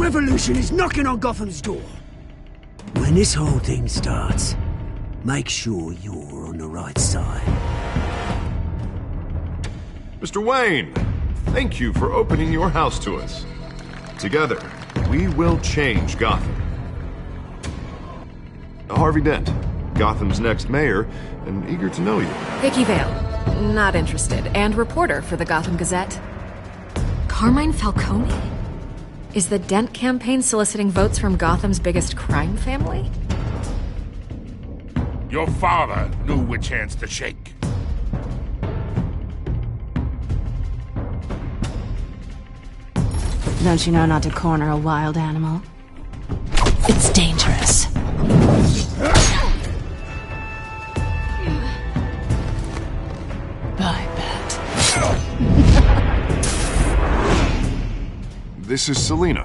revolution is knocking on Gotham's door. When this whole thing starts, make sure you're on the right side. Mr. Wayne, thank you for opening your house to us. Together, we will change Gotham. Harvey Dent, Gotham's next mayor, and eager to know you. Vicky Vale, not interested, and reporter for the Gotham Gazette. Carmine Falcone? Is the Dent campaign soliciting votes from Gotham's biggest crime family? Your father knew which hands to shake. Don't you know not to corner a wild animal? It's dangerous. I bet. This is Selina.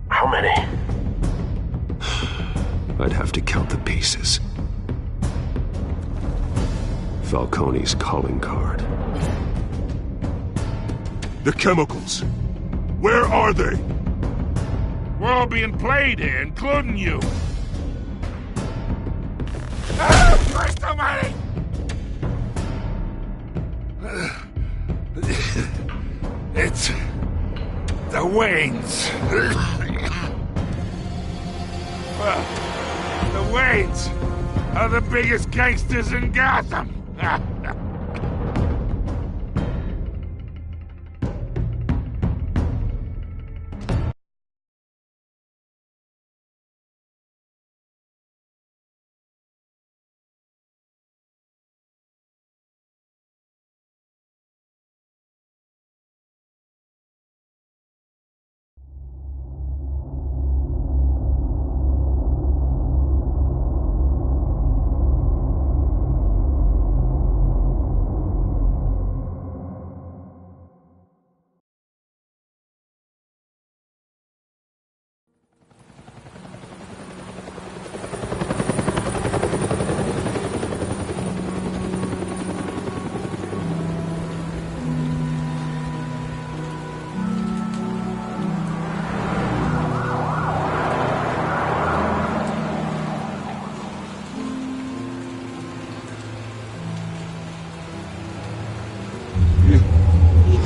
How many? I'd have to count the pieces. Falcone's calling card. The chemicals. Where are they? We're all being played here, including you. Ah, Christ almighty! It's the Waynes. Well, the Waynes are the biggest gangsters in Gotham.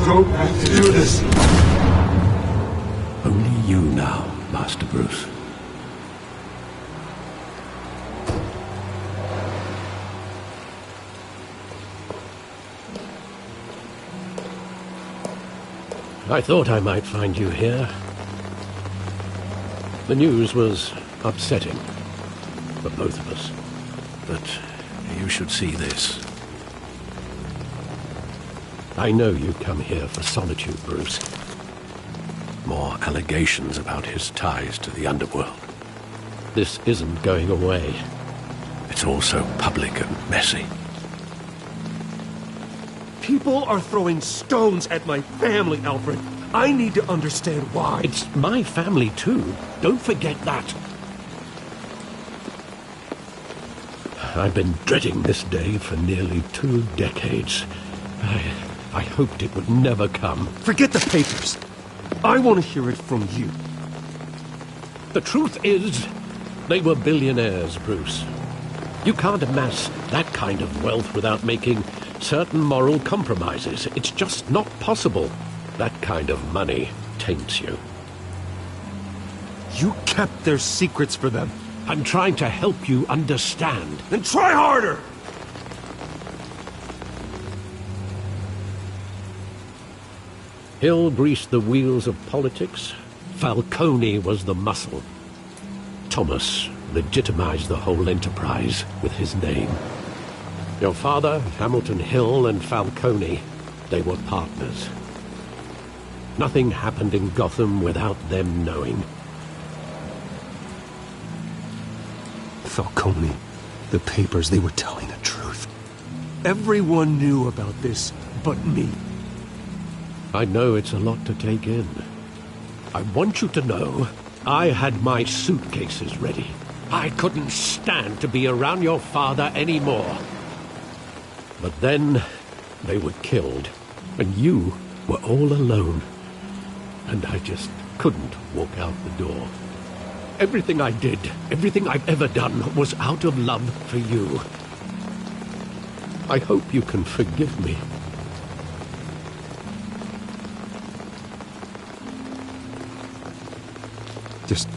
Don't have to do this. Only you now, Master Bruce. I thought I might find you here. The news was upsetting for both of us. But you should see this. I know you come here for solitude, Bruce. More allegations about his ties to the underworld. This isn't going away. It's all so public and messy. People are throwing stones at my family, Alfred. I need to understand why. It's my family, too. Don't forget that. I've been dreading this day for nearly 2 decades. I hoped it would never come. Forget the papers. I want to hear it from you. The truth is, they were billionaires, Bruce. You can't amass that kind of wealth without making certain moral compromises. It's just not possible. That kind of money taints you. You kept their secrets for them. I'm trying to help you understand. Then try harder! Hill greased the wheels of politics. Falcone was the muscle. Thomas legitimized the whole enterprise with his name. Your father, Hamilton Hill, and Falcone, they were partners. Nothing happened in Gotham without them knowing. Falcone, the papers, they were telling the truth. Everyone knew about this but me. I know it's a lot to take in. I want you to know I had my suitcases ready. I couldn't stand to be around your father anymore. But then they were killed, and you were all alone. And I just couldn't walk out the door. Everything I did, everything I've ever done, was out of love for you. I hope you can forgive me. Just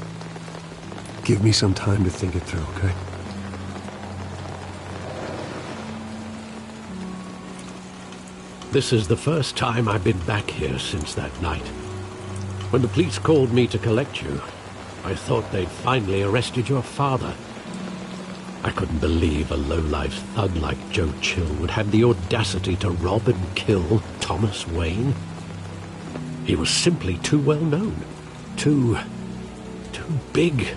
give me some time to think it through, okay? This is the first time I've been back here since that night. When the police called me to collect you, I thought they'd finally arrested your father. I couldn't believe a low-life thug like Joe Chill would have the audacity to rob and kill Thomas Wayne. He was simply too well known. Too big.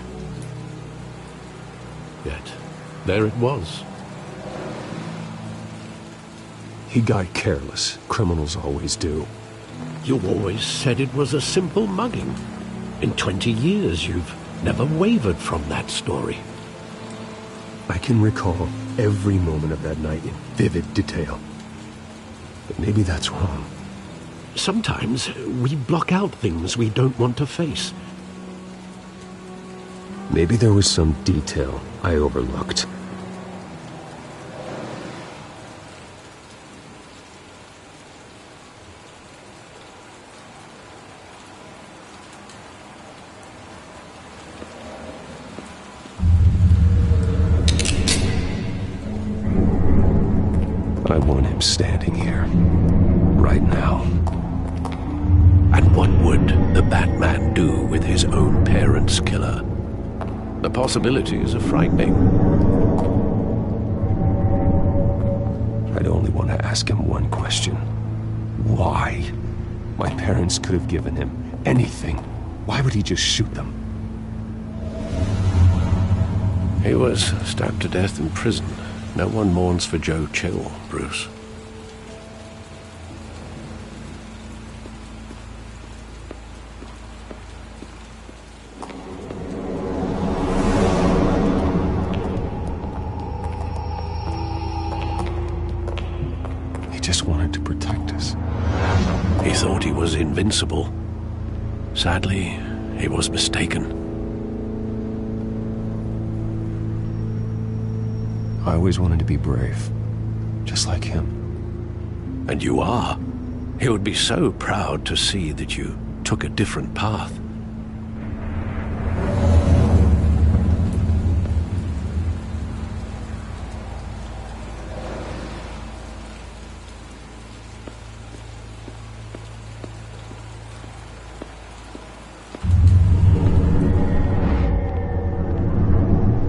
Yet, there it was. He got careless. Criminals always do. You always said it was a simple mugging. In 20 years, you've never wavered from that story. I can recall every moment of that night in vivid detail. But maybe that's wrong. Sometimes we block out things we don't want to face. Maybe there was some detail I overlooked. I want him standing here, right now. And what would the Batman do with his own parents' killer? The possibilities are frightening. I'd only want to ask him one question. Why? My parents could have given him anything. Why would he just shoot them? He was stabbed to death in prison. No one mourns for Joe Chill, Bruce. He just wanted to protect us. He thought he was invincible. Sadly, he was mistaken. I always wanted to be brave, just like him. And you are. He would be so proud to see that you took a different path.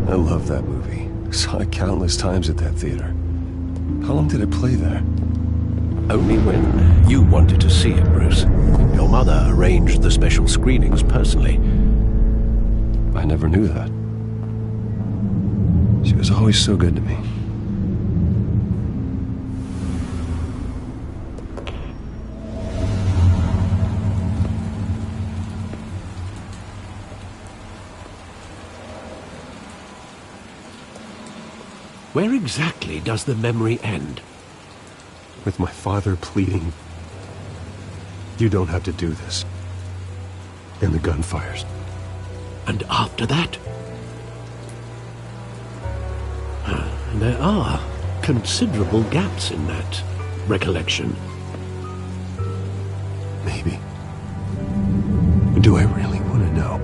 I love that movie. Saw it countless times at that theater. How long did it play there? Only when you wanted to see it, Bruce. Your mother arranged the special screenings personally. I never knew that. She was always so good to me. Where exactly does the memory end? With my father pleading, "You don't have to do this." And the gunfires. And after that? There are considerable gaps in that recollection. Maybe. Do I really want to know?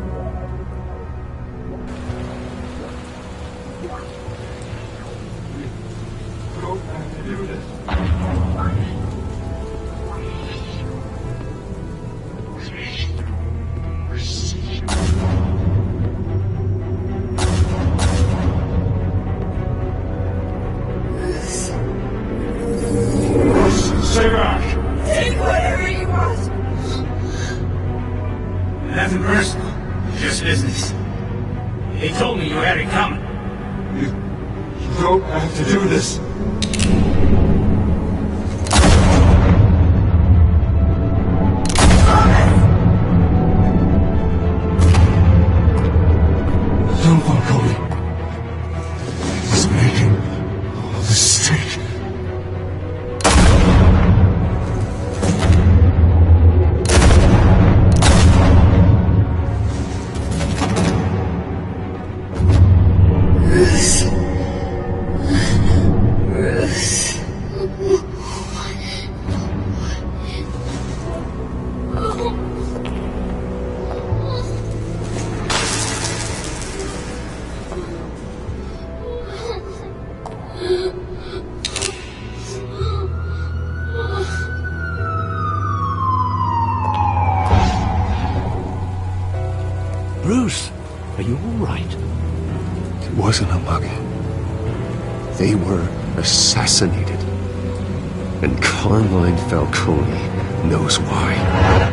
Take whatever you want. Nothing personal, just business. He told me you had it coming. You don't have to do this. Don't walk away. He's making a mistake. Bruce, are you all right? It wasn't a mug. They were assassinated. And Carmine Falcone knows why.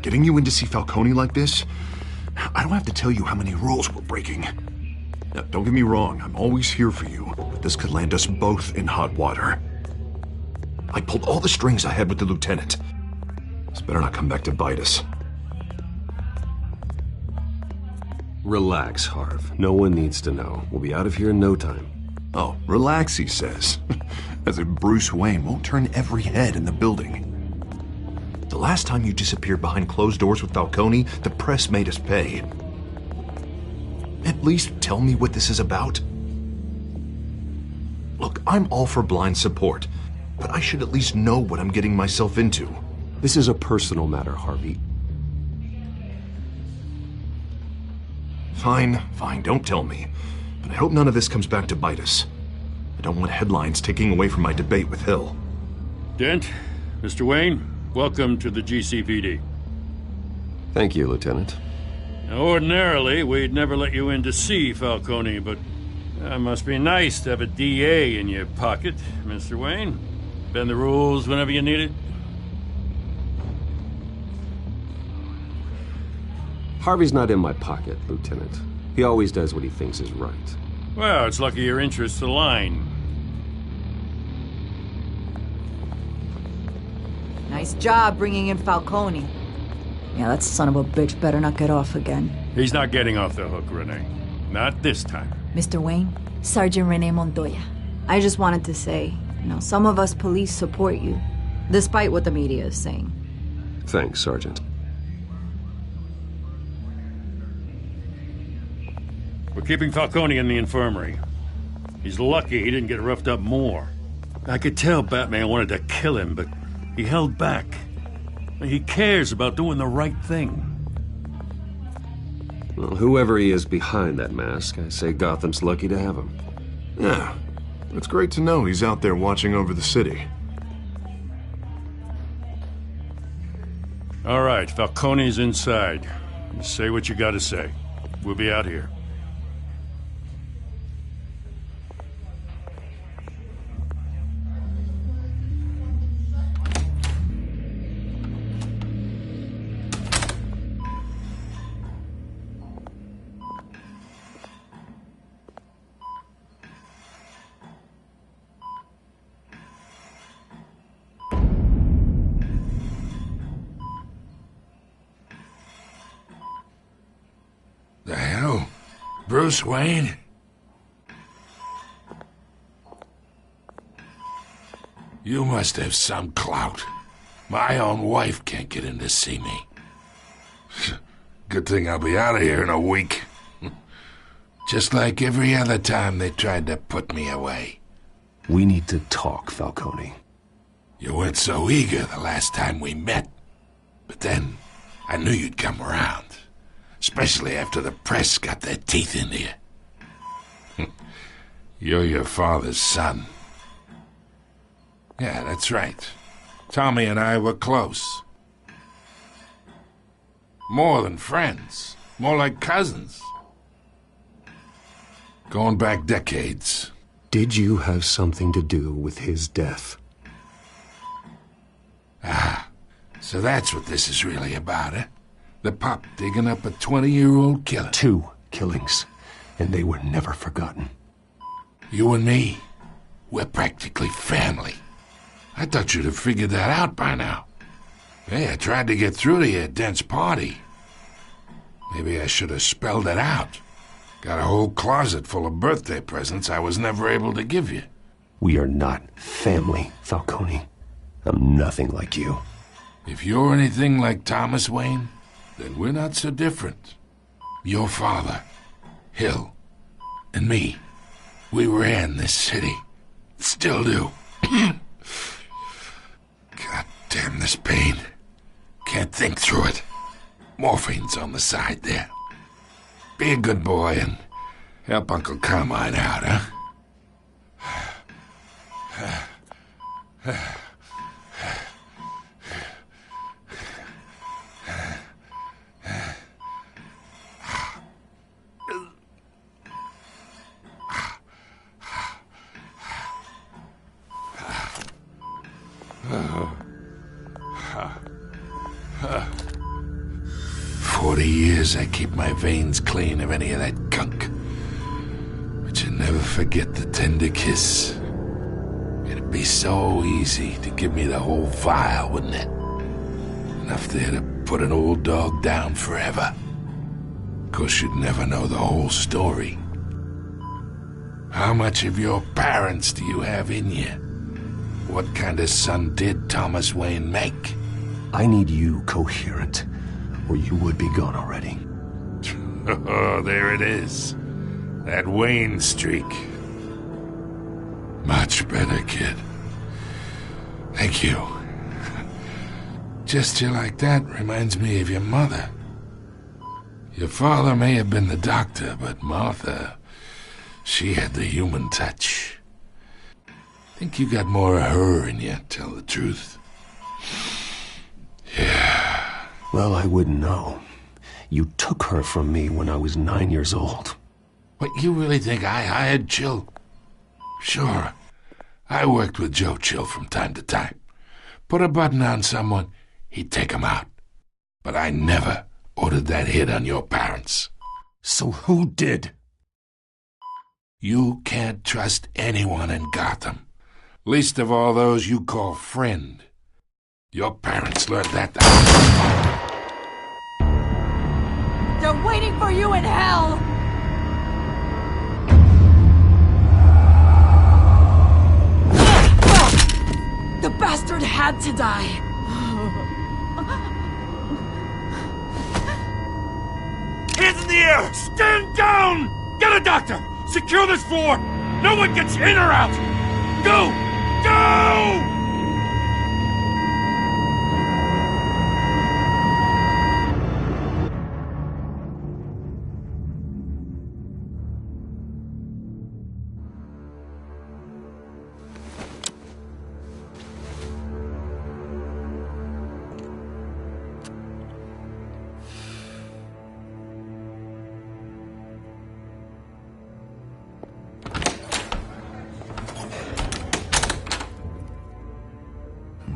Getting you in to see Falcone like this? I don't have to tell you how many rules we're breaking. Now, don't get me wrong, I'm always here for you, but this could land us both in hot water. I pulled all the strings I had with the lieutenant. This better not come back to bite us. Relax, Harv. No one needs to know. We'll be out of here in no time. Oh, relax, he says. As if Bruce Wayne won't turn every head in the building. The last time you disappeared behind closed doors with Falcone, the press made us pay. At least tell me what this is about. Look, I'm all for blind support, but I should at least know what I'm getting myself into. This is a personal matter, Harvey. Fine, don't tell me. But I hope none of this comes back to bite us. I don't want headlines taking away from my debate with Hill. Dent, Mr. Wayne, welcome to the GCPD. Thank you, Lieutenant. Now, ordinarily, we'd never let you in to see Falcone, but it must be nice to have a DA in your pocket, Mr. Wayne. Bend the rules whenever you need it. Harvey's not in my pocket, Lieutenant. He always does what he thinks is right. Well, it's lucky your interests align. Nice job bringing in Falcone. Yeah, that son of a bitch better not get off again. He's not getting off the hook, Renee. Not this time. Mr. Wayne, Sergeant Renee Montoya. I just wanted to say, some of us police support you, despite what the media is saying. Thanks, Sergeant. We're keeping Falcone in the infirmary. He's lucky he didn't get roughed up more. I could tell Batman wanted to kill him, but he held back. He cares about doing the right thing. Well, whoever he is behind that mask, I say Gotham's lucky to have him. Yeah, it's great to know he's out there watching over the city. All right, Falcone's inside. Say what you gotta say. We'll be out here. The hell? Bruce Wayne? You must have some clout. My own wife can't get in to see me. Good thing I'll be out of here in a week. Just like every other time they tried to put me away. We need to talk, Falcone. You weren't so eager the last time we met. But then, I knew you'd come around. Especially after the press got their teeth into you. You're your father's son. Yeah, that's right. Tommy and I were close. More than friends. More like cousins. Going back decades. Did you have something to do with his death? Ah, so that's what this is really about, eh? The pup digging up a 20-year-old killer. 2 killings, and they were never forgotten. You and me, we're practically family. I thought you'd have figured that out by now. Hey, I tried to get through to you at Dent's party. Maybe I should have spelled it out. Got a whole closet full of birthday presents I was never able to give you. We are not family, Falcone. I'm nothing like you. If you're anything like Thomas Wayne, then we're not so different. Your father, Hill, and me, we ran this city. Still do. God damn this pain. Can't think through it. Morphine's on the side there. Be a good boy and help Uncle Carmine out, huh? I keep my veins clean of any of that gunk. But you never forget the tender kiss. It'd be so easy to give me the whole vial, wouldn't it? Enough there to put an old dog down forever. Of course, you'd never know the whole story. How much of your parents do you have in you? What kind of son did Thomas Wayne make? I need you coherent, or you would be gone already. Oh, there it is. That Wayne streak. Much better, kid. Thank you. Gesture like that reminds me of your mother. Your father may have been the doctor, but Martha, she had the human touch. Think you got more of her in you, tell the truth. Yeah. Well, I wouldn't know. You took her from me when I was 9 years old. What, you really think I hired Chill? Sure. I worked with Joe Chill from time to time. Put a button on someone, he'd take him out. But I never ordered that hit on your parents. So who did? You can't trust anyone in Gotham. Least of all those you call friend. Your parents learned that. They're waiting for you in hell! The bastard had to die. Hands in the air! Stand down! Get a doctor! Secure this floor! No one gets in or out! Go! Go!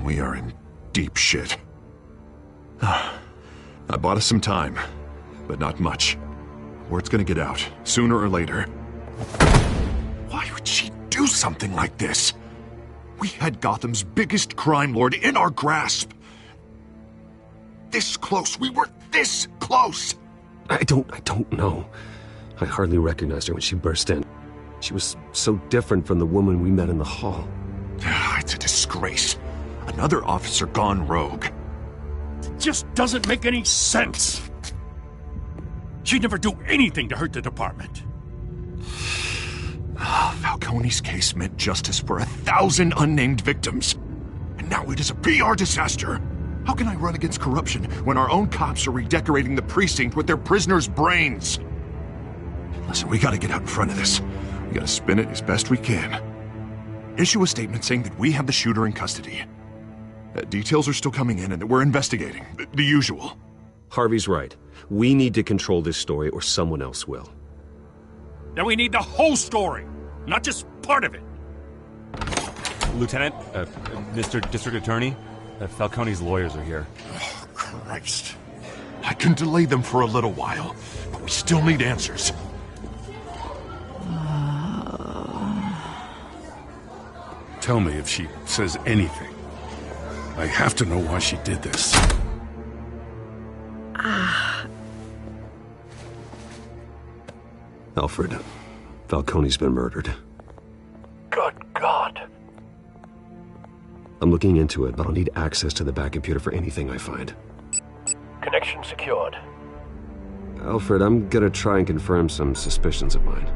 We are in deep shit. I bought us some time, but not much. Word's gonna get out, sooner or later. Why would she do something like this? We had Gotham's biggest crime lord in our grasp. This close. We were this close. I don't know. I hardly recognized her when she burst in. She was so different from the woman we met in the hall. It's a disgrace. Another officer gone rogue. It just doesn't make any sense. She'd never do anything to hurt the department. Falcone's case meant justice for 1,000 unnamed victims. And now it is a PR disaster. How can I run against corruption when our own cops are redecorating the precinct with their prisoners' brains? Listen, we gotta get out in front of this. We gotta spin it as best we can. Issue a statement saying that we have the shooter in custody. Details are still coming in and that we're investigating. The usual. Harvey's right. We need to control this story or someone else will. Then we need the whole story, not just part of it. Lieutenant, Mr. District Attorney, Falcone's lawyers are here. Oh, Christ. I can delay them for a little while, but we still need answers. Tell me if she says anything. I have to know why she did this. Alfred, Falcone's been murdered. Good God. I'm looking into it, but I'll need access to the back computer for anything I find. Connection secured. Alfred, I'm gonna try and confirm some suspicions of mine.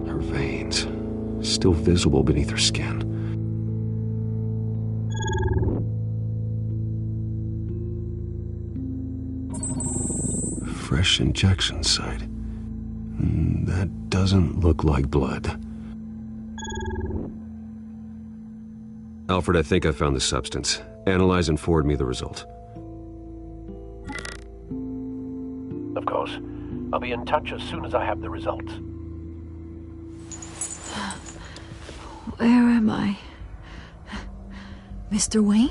Her veins, still visible beneath her skin. Fresh injection site. That doesn't look like blood. Alfred, I think I found the substance. Analyze and forward me the result. Of course. I'll be in touch as soon as I have the results. Where am I? Mr. Wayne?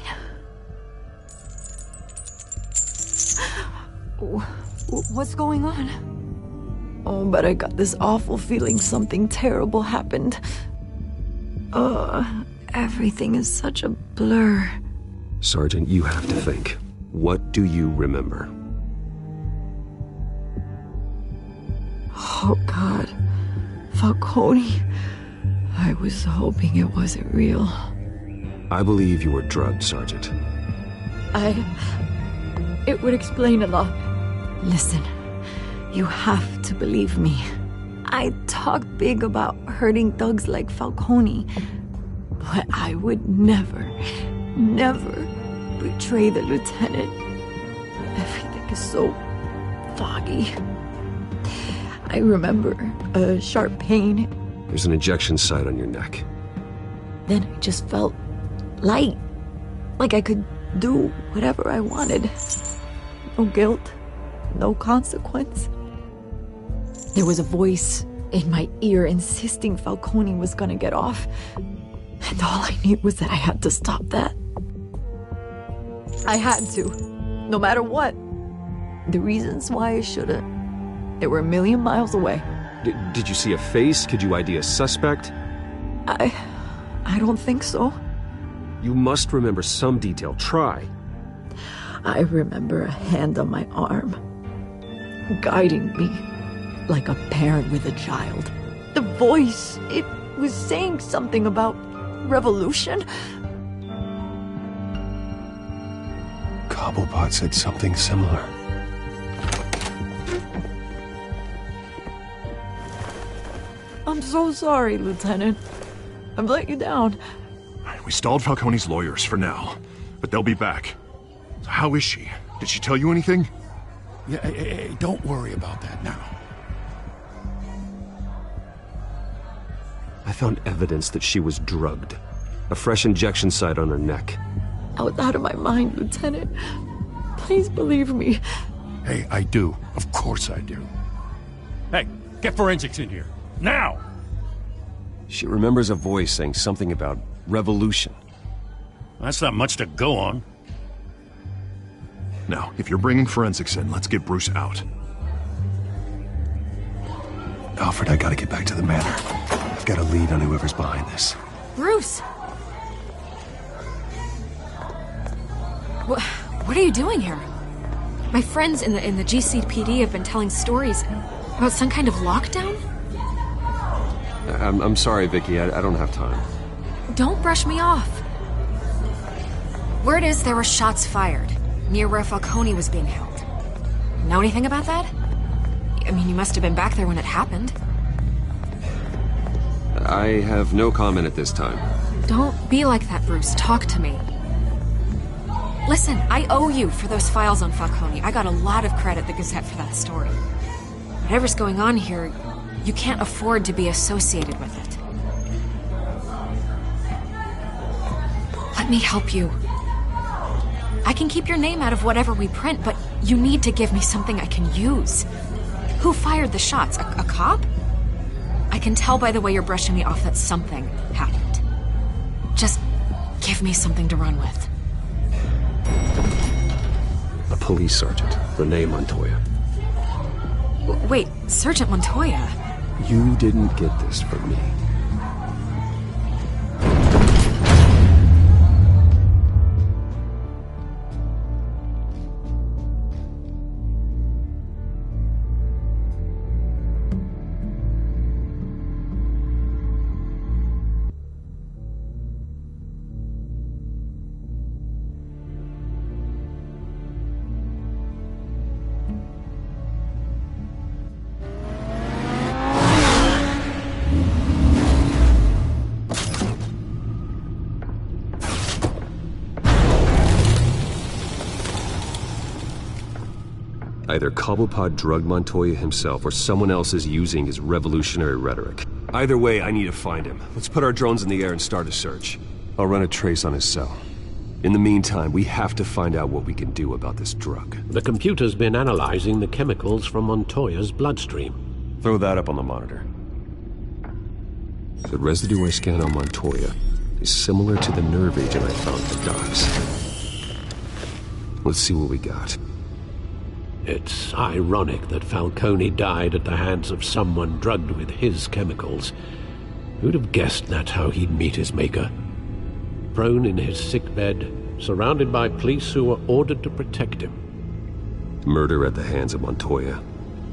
What's going on? Oh, but I got this awful feeling something terrible happened. Everything is such a blur. Sergeant, you have to think. What do you remember? Oh, God. Falcone. I was hoping it wasn't real. I believe you were drugged, Sergeant. It would explain a lot. Listen, you have to believe me. I talk big about hurting thugs like Falcone, but I would never betray the lieutenant. Everything is so foggy. I remember a sharp pain. There's an injection site on your neck. Then I just felt light, like I could do whatever I wanted. No guilt, no consequence. There was a voice in my ear insisting Falcone was gonna get off. And all I knew was that I had to stop that. I had to, no matter what. The reasons why I shouldn't, they were a million miles away. Did you see a face? Could you ID a suspect? I don't think so. You must remember some detail. Try. I remember a hand on my arm, guiding me like a parent with a child. The voice, it was saying something about revolution. Cobblepot said something similar. I'm so sorry, Lieutenant. I've let you down. We stalled Falcone's lawyers for now, but they'll be back. So how is she? Did she tell you anything? Yeah, hey, don't worry about that now. I found evidence that she was drugged. A fresh injection site on her neck. I was out of my mind, Lieutenant. Please believe me. Hey, I do. Of course I do. Hey, get forensics in here. Now! She remembers a voice saying something about revolution. That's not much to go on. Now, if you're bringing forensics in, let's get Bruce out. Alfred, I gotta get back to the manor. I've got a lead on whoever's behind this. Bruce! What are you doing here? My friends in the GCPD have been telling stories about some kind of lockdown? I'm sorry, Vicky. I don't have time. Don't brush me off. Word is there were shots fired near where Falcone was being held. Know anything about that? I mean, you must have been back there when it happened. I have no comment at this time. Don't be like that, Bruce. Talk to me. Listen, I owe you for those files on Falcone. I got a lot of credit at the Gazette for that story. Whatever's going on here, you can't afford to be associated with it. Let me help you. I can keep your name out of whatever we print, but you need to give me something I can use. Who fired the shots? A cop? I can tell by the way you're brushing me off that something happened. Just give me something to run with. A police sergeant, Renee Montoya. Wait, Sergeant Montoya? You didn't get this from me. Either Cobblepot drugged Montoya himself, or someone else is using his revolutionary rhetoric. Either way, I need to find him. Let's put our drones in the air and start a search. I'll run a trace on his cell. In the meantime, we have to find out what we can do about this drug. The computer's been analyzing the chemicals from Montoya's bloodstream. Throw that up on the monitor. The residue I scanned on Montoya is similar to the nerve agent I found at the docks. Let's see what we got. It's ironic that Falcone died at the hands of someone drugged with his chemicals. Who'd have guessed that's how he'd meet his maker? Prone in his sickbed, surrounded by police who were ordered to protect him. Murder at the hands of Montoya.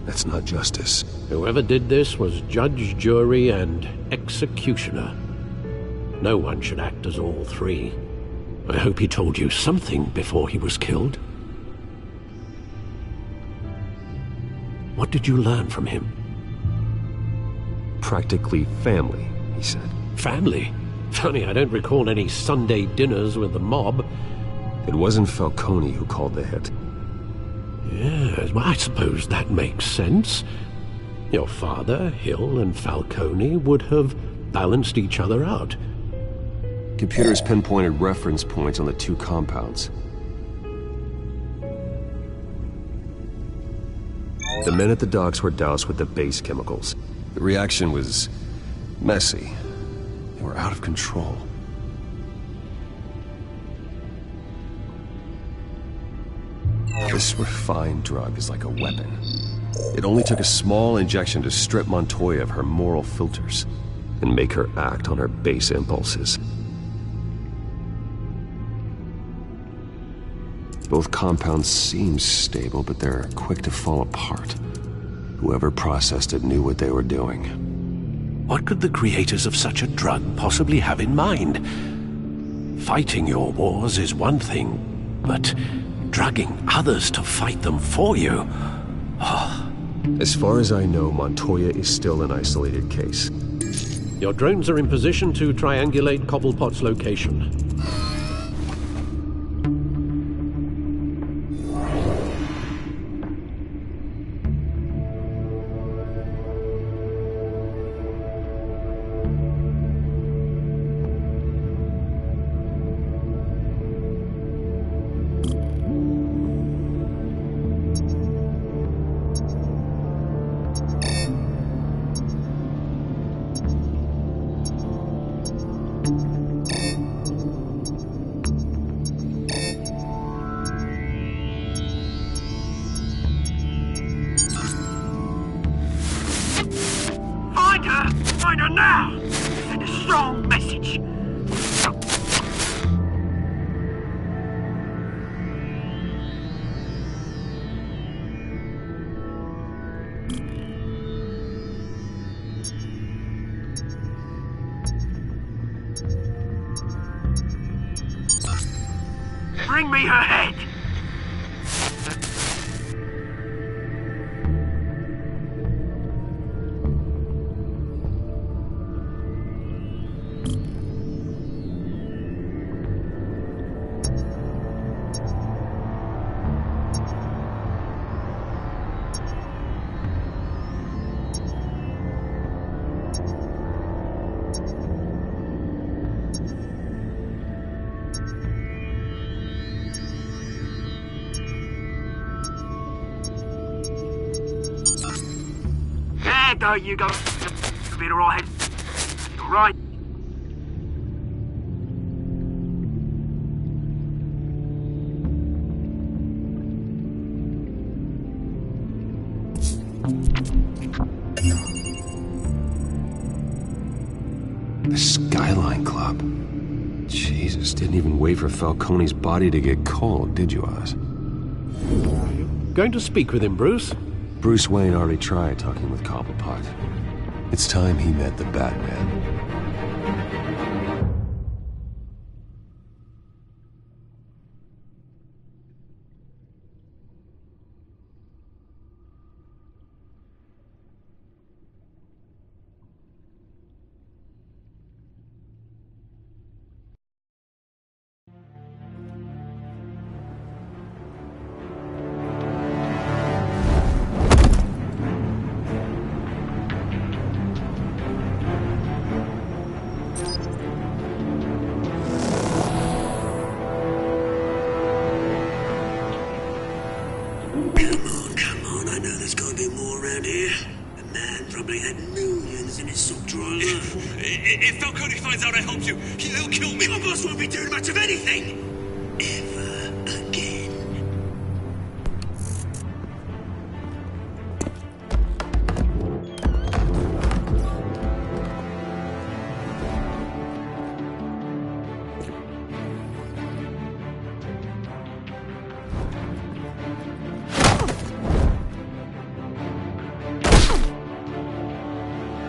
That's not justice. Whoever did this was judge, jury, and executioner. No one should act as all three. I hope he told you something before he was killed. What did you learn from him? Practically family, he said. Family? Funny, I don't recall any Sunday dinners with the mob. It wasn't Falcone who called the hit. Yes, well, I suppose that makes sense. Your father, Hill, and Falcone would have balanced each other out. Computers pinpointed reference points on the two compounds. The men at the docks were doused with the base chemicals. The reaction was messy. They were out of control. This refined drug is like a weapon. It only took a small injection to strip Montoya of her moral filters and make her act on her base impulses. Both compounds seem stable, but they're quick to fall apart. Whoever processed it knew what they were doing. What could the creators of such a drug possibly have in mind? Fighting your wars is one thing, but drugging others to fight them for you? Oh. As far as I know, Montoya is still an isolated case. Your drones are in position to triangulate Cobblepot's location. Find her now! Send a strong message! Bring me her head! There you go. Be alright. Alright. The Skyline Club. Jesus, didn't even wait for Falcone's body to get cold, did you, Oz? Going to speak with him, Bruce? Bruce Wayne already tried talking with Cobblepot. It's time he met the Batman. If Falcone finds out I helped you, he'll kill me. Your boss won't be doing much of anything. Ever again.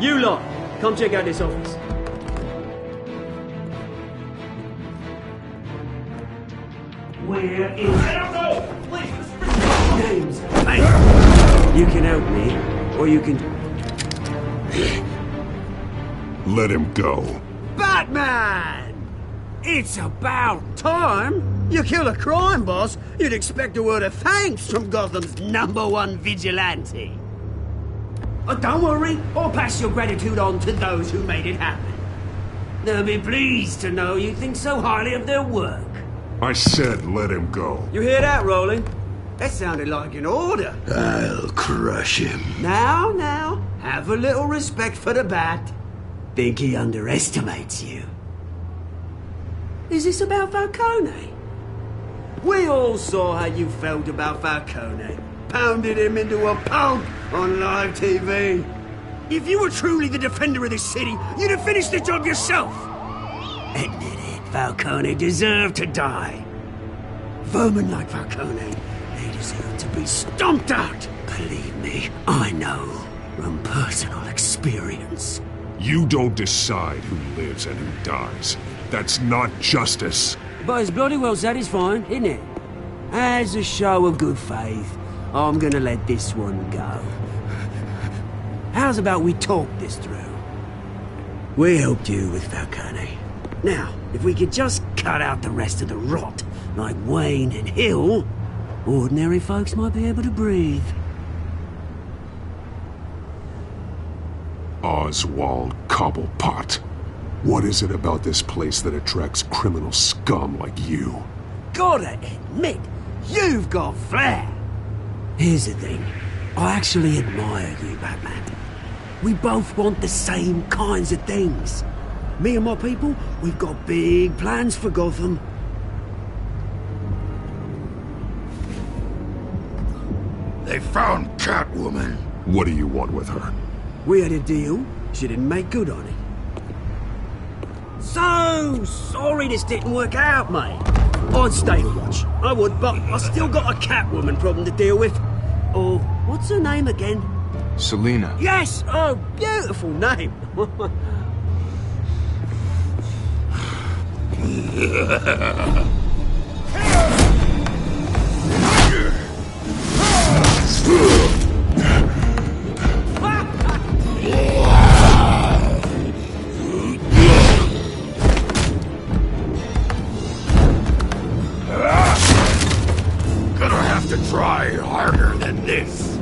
You lot, come check out this office. Where is... I don't know! Please, James, mate! You can help me, or you can... Let him go. Batman! It's about time! You kill a crime boss, you'd expect a word of thanks from Gotham's #1 vigilante. Oh, don't worry, I'll pass your gratitude on to those who made it happen. They'll be pleased to know you think so highly of their work. I said let him go. You hear that, Roland? That sounded like an order. I'll crush him. Now, have a little respect for the Bat. Think he underestimates you. Is this about Falcone? We all saw how you felt about Falcone. Pounded him into a pulp on live TV. If you were truly the defender of this city, you'd have finished the job yourself. Admit it, Falcone deserved to die. Vermin like Falcone, they deserve to be stomped out. Believe me, I know from personal experience. You don't decide who lives and who dies. That's not justice. But it's bloody well satisfying, isn't it? As a show of good faith, I'm gonna let this one go. How's about we talk this through? We helped you with Falcone. Now, if we could just cut out the rest of the rot, like Wayne and Hill, ordinary folks might be able to breathe. Oswald Cobblepot. What is it about this place that attracts criminal scum like you? Gotta admit, you've got flair. Here's the thing. I actually admire you, Batman. We both want the same kinds of things. Me and my people, we've got big plans for Gotham. They found Catwoman. What do you want with her? We had a deal. She didn't make good on it. So sorry this didn't work out, mate. I'd stay to watch. I would, but I still got a Catwoman problem to deal with. Oh, what's her name again? Selina. Yes! Oh, beautiful name. Gonna have to try harder than this.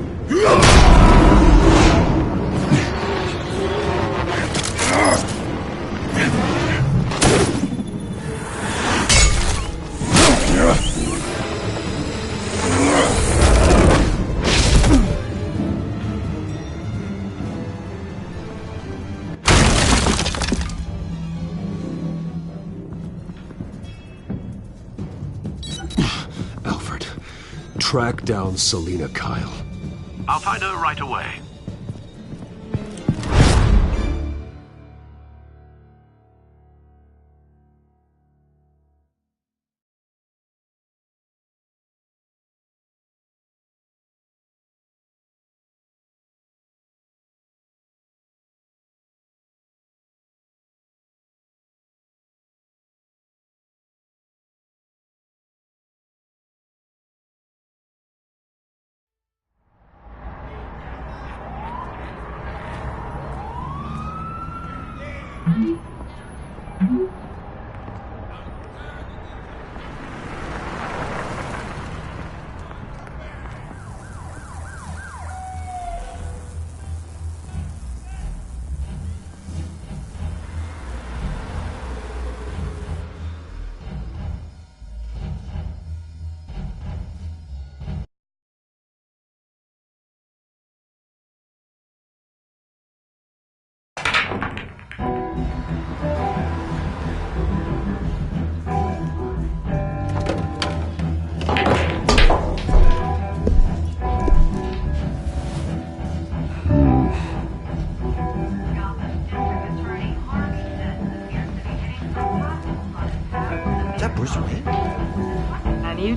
Alfred, track down Selina Kyle. I'll find her right away.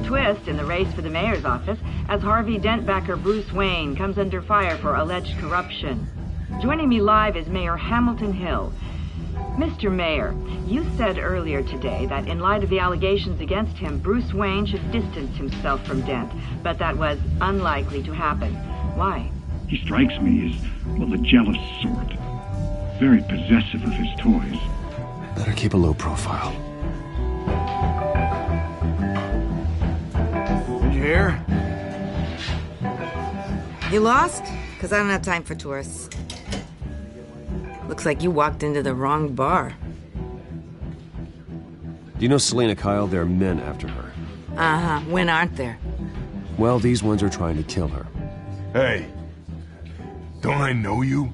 Twist in the race for the mayor's office as Harvey Dent-backer Bruce Wayne comes under fire for alleged corruption. Joining me live is Mayor Hamilton Hill. Mr. Mayor, you said earlier today that in light of the allegations against him, Bruce Wayne should distance himself from Dent, but that was unlikely to happen. Why? He strikes me as, well, a jealous sort. Very possessive of his toys. Better keep a low profile. Here? You lost? Because I don't have time for tourists. Looks like you walked into the wrong bar. Do you know Selina Kyle? There are men after her. Uh-huh. When aren't there? Well, these ones are trying to kill her. Hey, don't I know you?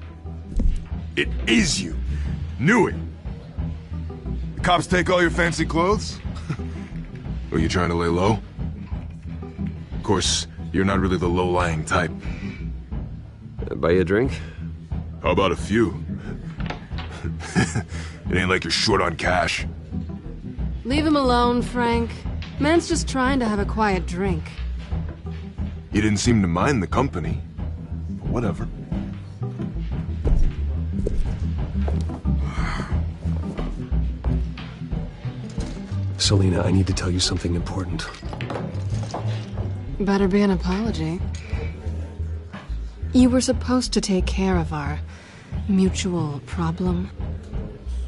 It is you. Knew it. The cops take all your fancy clothes? Were you trying to lay low? Of course, you're not really the low-lying type. Buy you a drink? How about a few? It ain't like you're short on cash. Leave him alone, Frank. Man's just trying to have a quiet drink. You didn't seem to mind the company. But whatever. Selina, I need to tell you something important. Better be an apology. You were supposed to take care of our mutual problem.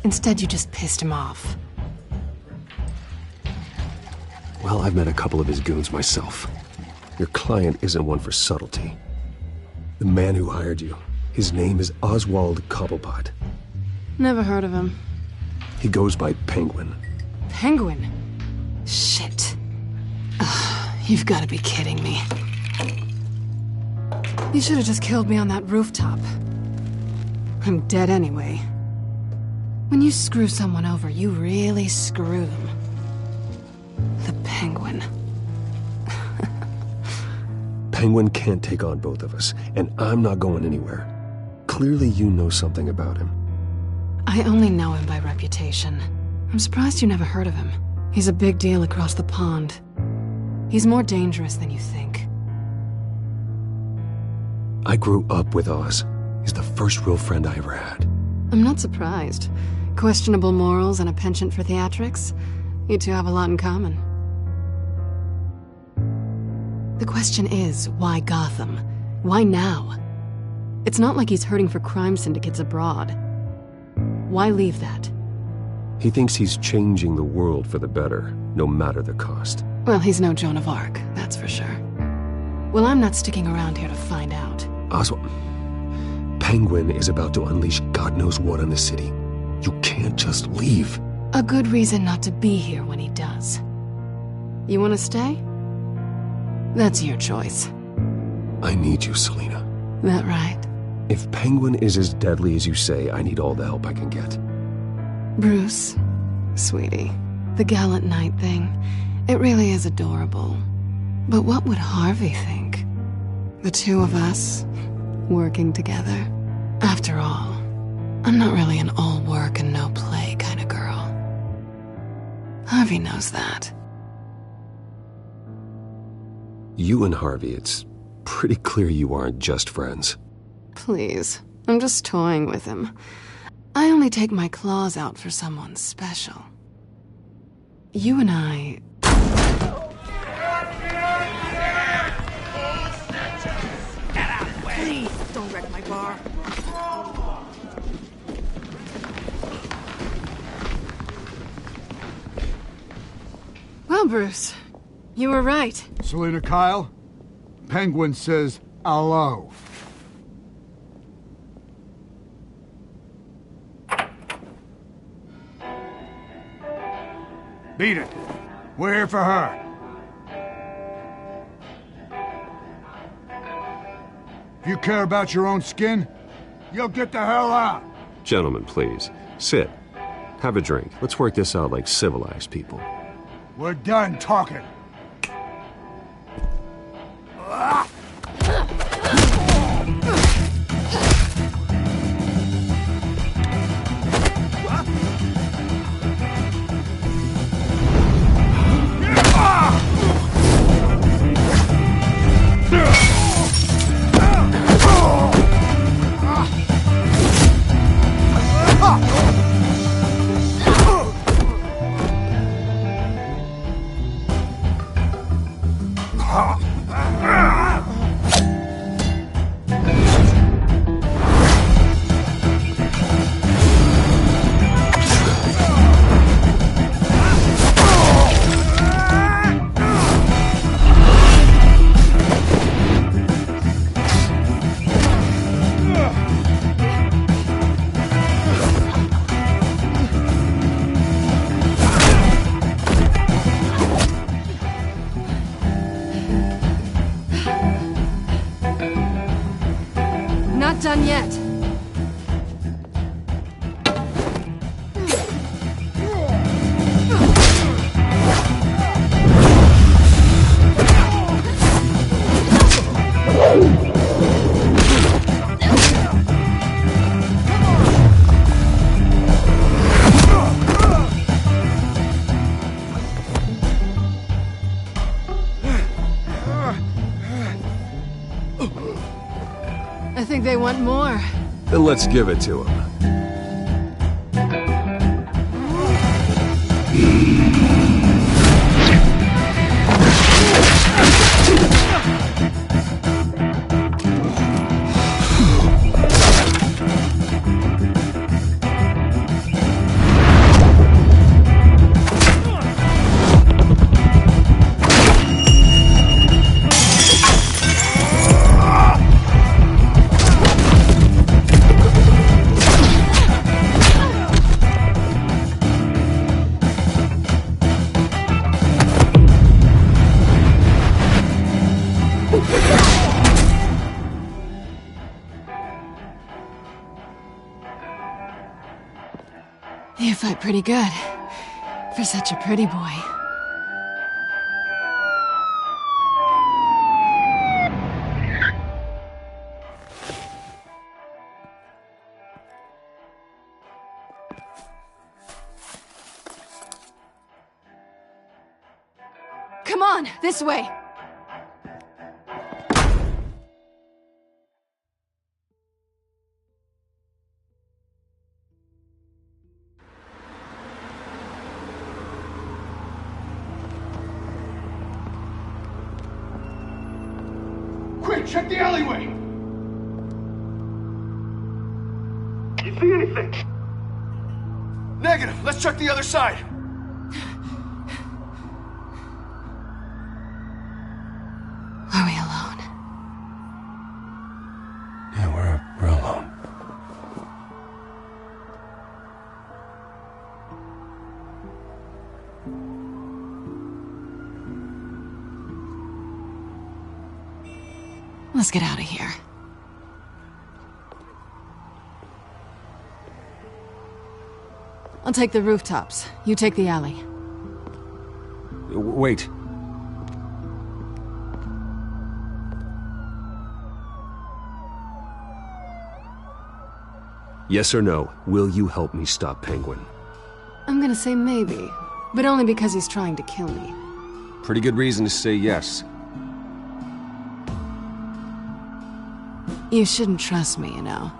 Instead, you just pissed him off. Well, I've met a couple of his goons myself. Your client isn't one for subtlety. The man who hired you, his name is Oswald Cobblepot. Never heard of him. He goes by Penguin. Penguin? Shit. Ugh, you've got to be kidding me. You should have just killed me on that rooftop. I'm dead anyway. When you screw someone over, you really screw them. The Penguin. Penguin can't take on both of us, and I'm not going anywhere. Clearly you know something about him. I only know him by reputation. I'm surprised you never heard of him. He's a big deal across the pond. He's more dangerous than you think. I grew up with Oz. He's the first real friend I ever had. I'm not surprised. Questionable morals and a penchant for theatrics. You two have a lot in common. The question is, why Gotham? Why now? It's not like he's hurting for crime syndicates abroad. Why leave that? He thinks he's changing the world for the better, no matter the cost. Well, he's no Joan of Arc, that's for sure. Well, I'm not sticking around here to find out. Oswald, Penguin is about to unleash God knows what on the city. You can't just leave. A good reason not to be here when he does. You want to stay? That's your choice. I need you, Selina. That right? If Penguin is as deadly as you say, I need all the help I can get. Bruce, sweetie, the gallant knight thing, it really is adorable. But what would Harvey think? The two of us, working together. After all, I'm not really an all work and no play kind of girl. Harvey knows that. You and Harvey, it's pretty clear you aren't just friends. Please, I'm just toying with him. I only take my claws out for someone special. You and I... Please, don't wreck my bar. Well, Bruce, you were right. Selina Kyle? Penguin says hello. Beat it. We're here for her. If you care about your own skin, you'll get the hell out. Gentlemen, please. Sit. Have a drink. Let's work this out like civilized people. We're done talking. Not done yet. I think they want more. Then let's give it to them. You fight pretty good. For such a pretty boy. Come on, this way! Quick, check the alleyway! You see anything? Negative. Let's check the other side. Are we alone? Yeah, we're alone. Let's get out of here. I'll take the rooftops. You take the alley. Wait. Yes or no, will you help me stop Penguin? I'm gonna say maybe, but only because he's trying to kill me. Pretty good reason to say yes. You shouldn't trust me, you know.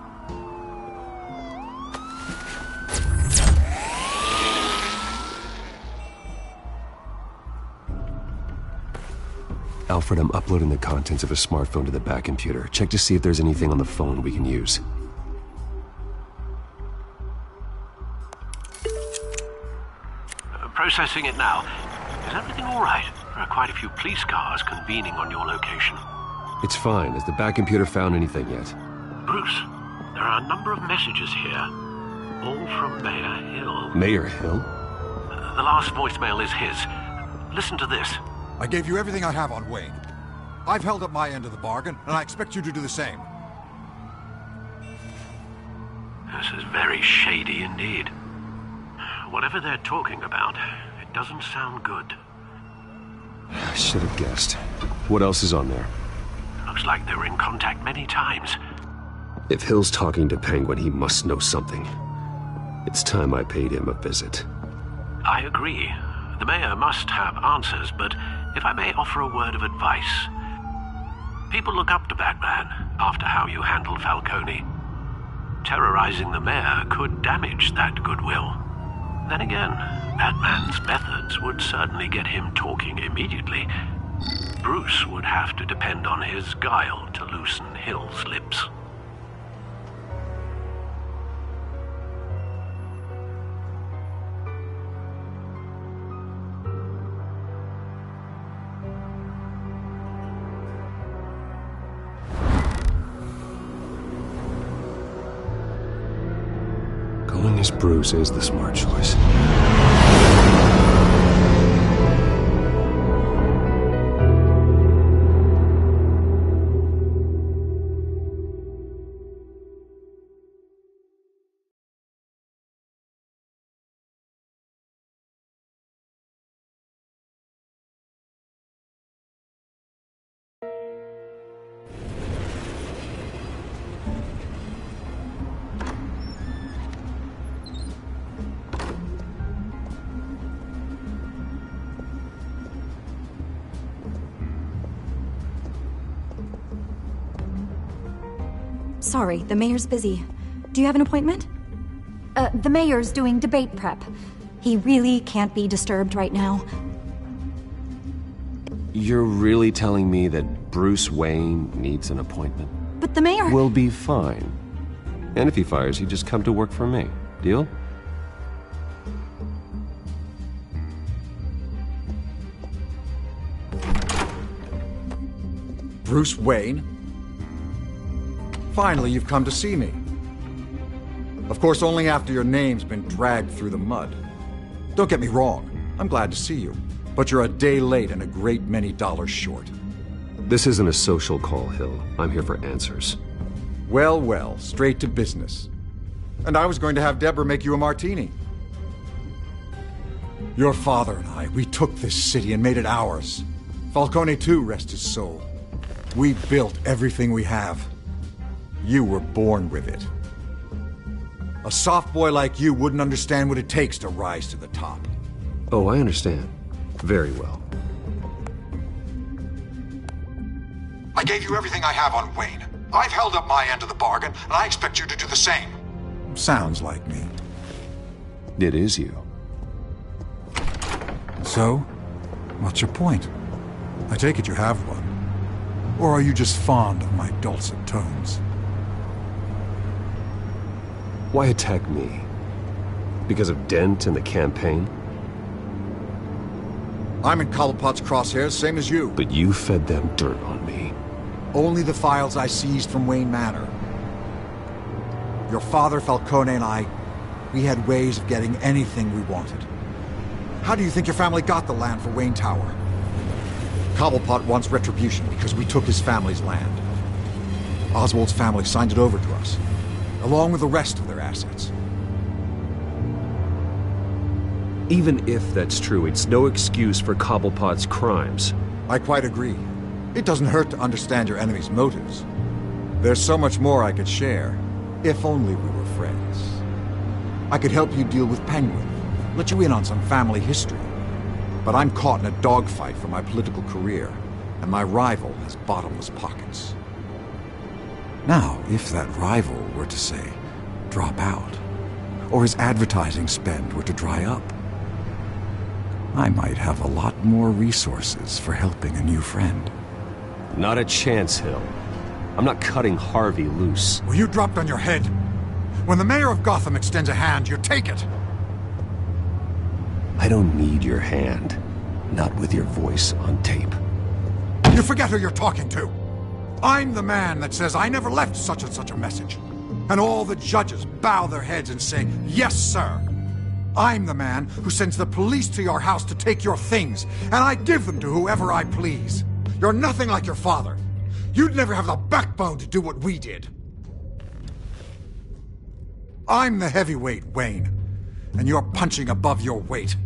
Alfred, I'm uploading the contents of a smartphone to the back computer. Check to see if there's anything on the phone we can use. Processing it now. Is everything all right? There are quite a few police cars convening on your location. It's fine. Has the back computer found anything yet? Bruce, there are a number of messages here. All from Mayor Hill. Mayor Hill? The last voicemail is his. Listen to this. I gave you everything I have on Wayne. I've held up my end of the bargain, and I expect you to do the same. This is very shady indeed. Whatever they're talking about, it doesn't sound good. I should have guessed. What else is on there? Looks like they were in contact many times. If Hill's talking to Penguin, he must know something. It's time I paid him a visit. I agree. The mayor must have answers, but if I may offer a word of advice. People look up to Batman after how you handled Falcone. Terrorizing the mayor could damage that goodwill. Then again, Batman's methods would certainly get him talking immediately. Bruce would have to depend on his guile to loosen Hill's lips. Going as Bruce is the smart choice. Sorry, the mayor's busy. Do you have an appointment? The mayor's doing debate prep. He really can't be disturbed right now. You're really telling me that Bruce Wayne needs an appointment? But the mayor... Will be fine. And if he fires, he'd just come to work for me. Deal? Bruce Wayne? Finally, you've come to see me. Of course, only after your name's been dragged through the mud. Don't get me wrong, I'm glad to see you. But you're a day late and a great many dollars short. This isn't a social call, Hill. I'm here for answers. Well, well, straight to business. And I was going to have Deborah make you a martini. Your father and I, we took this city and made it ours. Falcone too, rest his soul. We built everything we have. You were born with it. A soft boy like you wouldn't understand what it takes to rise to the top. Oh, I understand. Very well. I gave you everything I have on Wayne. I've held up my end of the bargain, and I expect you to do the same. Sounds like me. It is you. So, what's your point? I take it you have one. Or are you just fond of my dulcet tones? Why attack me? Because of Dent and the campaign? I'm in Cobblepot's crosshairs, same as you. But you fed them dirt on me. Only the files I seized from Wayne Manor. Your father, Falcone, and I, we had ways of getting anything we wanted. How do you think your family got the land for Wayne Tower? Cobblepot wants retribution because we took his family's land. Oswald's family signed it over to us, along with the rest of their assets. Even if that's true, it's no excuse for Cobblepot's crimes. I quite agree. It doesn't hurt to understand your enemy's motives. There's so much more I could share, if only we were friends. I could help you deal with Penguin, let you in on some family history. But I'm caught in a dogfight for my political career, and my rival has bottomless pockets. Now, if that rival were to, say, drop out, or his advertising spend were to dry up, I might have a lot more resources for helping a new friend. Not a chance, Hill. I'm not cutting Harvey loose. Were you dropped on your head? When the mayor of Gotham extends a hand, you take it! I don't need your hand. Not with your voice on tape. You forget who you're talking to! I'm the man that says I never left such and such a message. And all the judges bow their heads and say, "Yes, sir." I'm the man who sends the police to your house to take your things, and I give them to whoever I please. You're nothing like your father. You'd never have the backbone to do what we did. I'm the heavyweight, Wayne, and you're punching above your weight.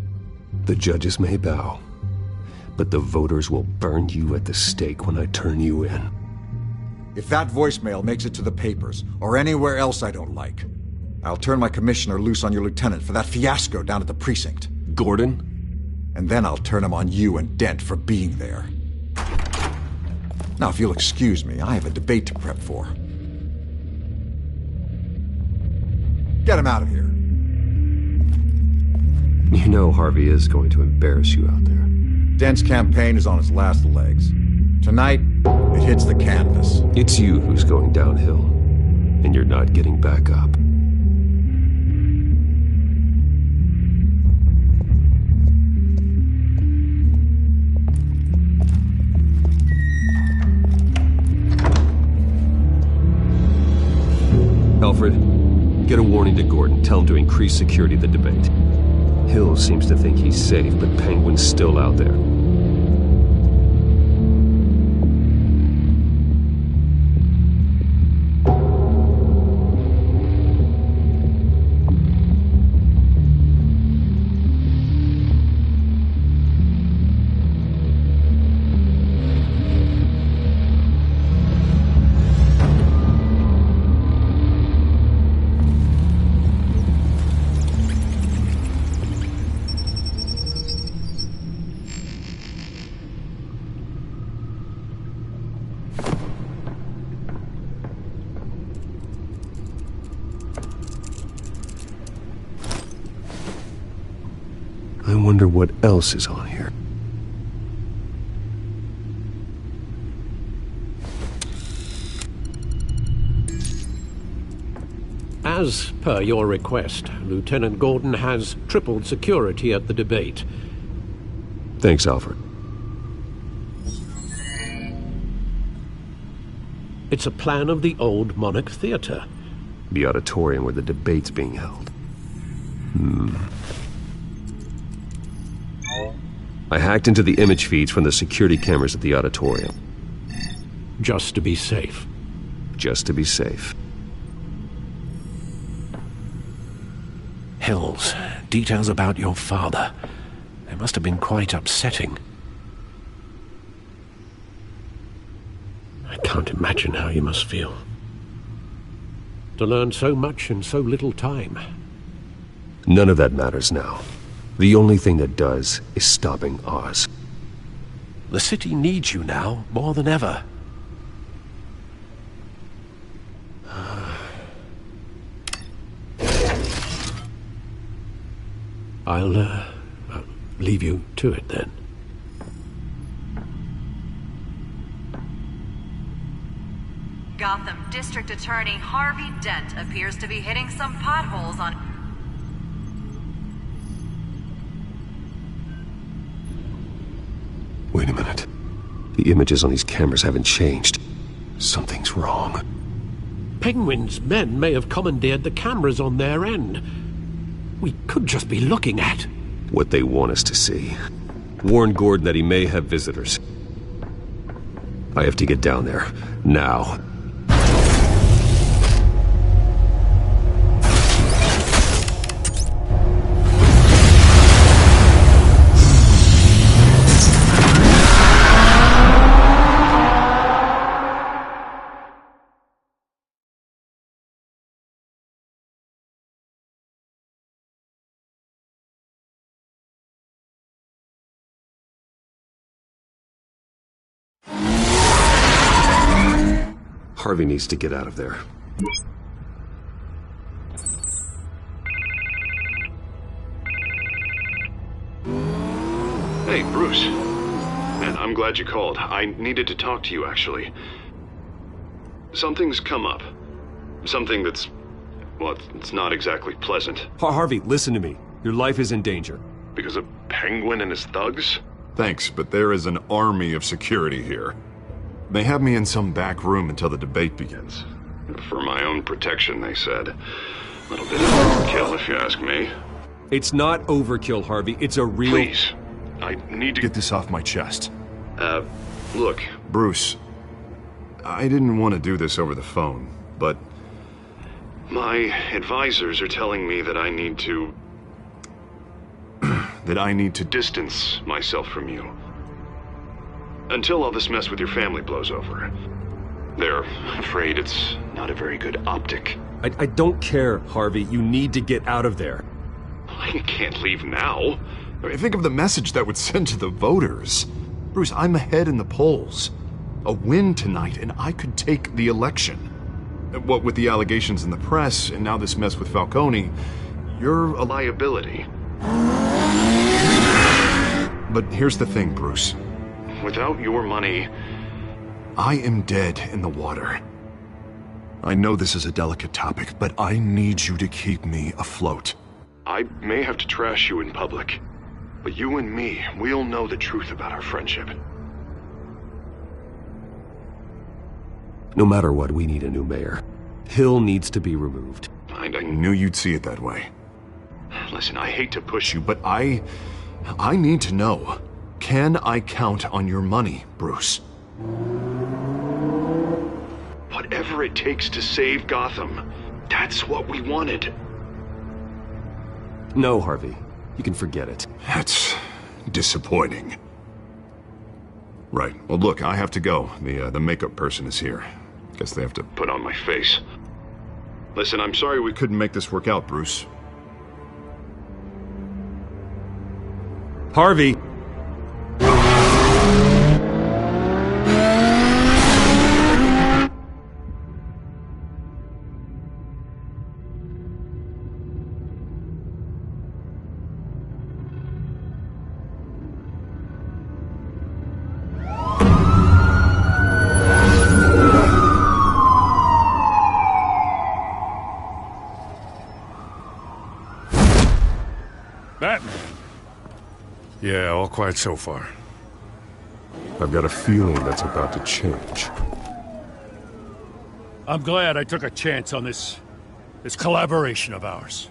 The judges may bow, but the voters will burn you at the stake when I turn you in. If that voicemail makes it to the papers, or anywhere else I don't like, I'll turn my commissioner loose on your lieutenant for that fiasco down at the precinct. Gordon? And then I'll turn him on you and Dent for being there. Now, if you'll excuse me, I have a debate to prep for. Get him out of here. You know Harvey is going to embarrass you out there. Dent's campaign is on its last legs. Tonight, it hits the canvas. It's you who's going downhill, and you're not getting back up. Alfred, get a warning to Gordon. Tell him to increase security at the debate. Hill seems to think he's safe, but Penguin's still out there. I wonder what else is on here. As per your request, Lieutenant Gordon has tripled security at the debate. Thanks, Alfred. It's a plan of the old Monarch Theater. The auditorium where the debate's being held. I hacked into the image feeds from the security cameras at the auditorium. Just to be safe. Just to be safe. Hills, details about your father. They must have been quite upsetting. I can't imagine how you must feel. To learn so much in so little time. None of that matters now. The only thing that does is stopping Oz. The city needs you now, more than ever. I'll leave you to it then. Gotham District Attorney Harvey Dent appears to be hitting some potholes on... Wait a minute. The images on these cameras haven't changed. Something's wrong. Penguin's men may have commandeered the cameras on their end. We could just be looking at... what they want us to see. Warn Gordon that he may have visitors. I have to get down there. Now. Harvey needs to get out of there. Hey, Bruce. Man, I'm glad you called. I needed to talk to you, actually. Something's come up. Something that's... well, it's not exactly pleasant. Harvey, listen to me. Your life is in danger. Because of Penguin and his thugs? Thanks, but there is an army of security here. They have me in some back room until the debate begins. For my own protection, they said. A little bit of overkill, if you ask me. It's not overkill, Harvey. It's a real... Please. I need to get this off my chest. Look, Bruce. I didn't want to do this over the phone, but... my advisors are telling me that I need to... that I need to distance myself from you. Until all this mess with your family blows over. They're afraid it's not a very good optic. I don't care, Harvey. You need to get out of there. I can't leave now. I mean, think of the message that would send to the voters. Bruce, I'm ahead in the polls. A win tonight, and I could take the election. What with the allegations in the press, and now this mess with Falcone, you're a liability. But here's the thing, Bruce. Without your money, I am dead in the water. I know this is a delicate topic, but I need you to keep me afloat. I may have to trash you in public, but you and me, we'll know the truth about our friendship. No matter what, we need a new mayor. Hill needs to be removed. I knew you'd see it that way. Listen, I hate to push you, but I need to know. Can I count on your money, Bruce? Whatever it takes to save Gotham, that's what we wanted. No, Harvey. You can forget it. That's disappointing. Right. Well, look, I have to go. The makeup person is here. Guess they have to put on my face. Listen, I'm sorry we couldn't make this work out, Bruce. Harvey! Batman. Yeah, all quiet so far. I've got a feeling that's about to change. I'm glad I took a chance on this collaboration of ours.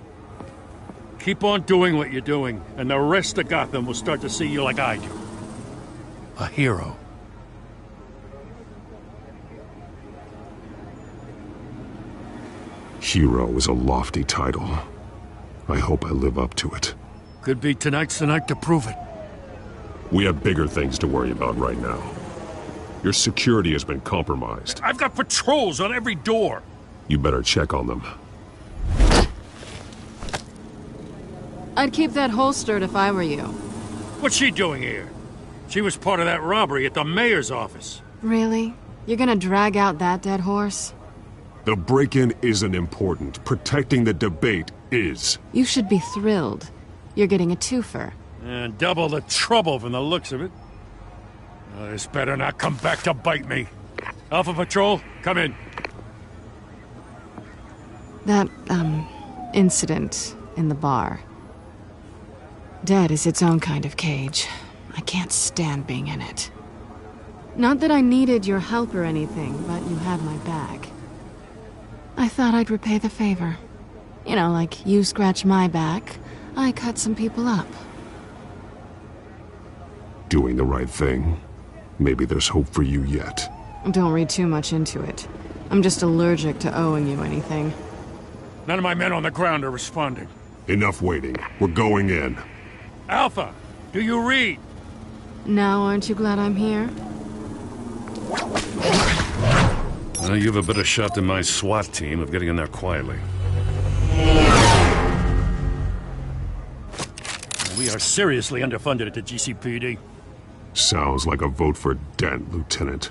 Keep on doing what you're doing, and the rest of Gotham will start to see you like I do. A hero. Hero is a lofty title. I hope I live up to it. Could be tonight's the night to prove it. We have bigger things to worry about right now. Your security has been compromised. I've got patrols on every door. You better check on them. I'd keep that holstered if I were you. What's she doing here? She was part of that robbery at the mayor's office. Really? You're gonna drag out that dead horse? The break-in isn't important. Protecting the debate is. You should be thrilled. You're getting a twofer. And double the trouble from the looks of it. This better not come back to bite me. Alpha Patrol, come in. That, incident in the bar. Dead is its own kind of cage. I can't stand being in it. Not that I needed your help or anything, but you had my back. I thought I'd repay the favor. You know, like you scratch my back, I cut some people up. Doing the right thing. Maybe there's hope for you yet. Don't read too much into it. I'm just allergic to owing you anything. None of my men on the ground are responding. Enough waiting. We're going in. Alpha, do you read? Now aren't you glad I'm here? Well, you have a better shot than my SWAT team of getting in there quietly. We are seriously underfunded at the GCPD. Sounds like a vote for Dent, Lieutenant.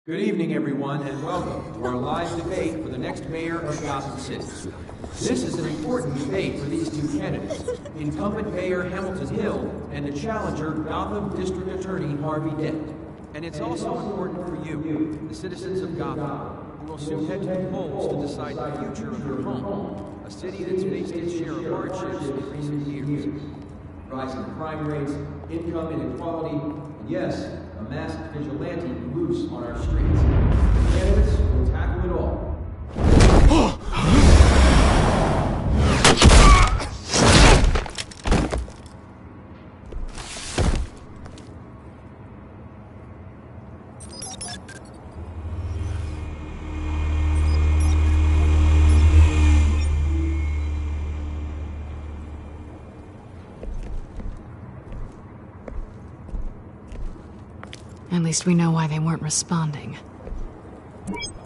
Good evening, everyone, and welcome to our live debate for the next mayor of Gotham City. This is an important debate for these two candidates, incumbent Mayor Hamilton Hill and the challenger Gotham District Attorney Harvey Dent. And it's also important for you, the citizens of Gotham, who will soon head to the polls to decide the future of your home, a city that's faced its share of hardships in recent years. Rising crime rates, income inequality, and yes, a masked vigilante loose on our streets. The candidates will tackle it all. At least we know why they weren't responding.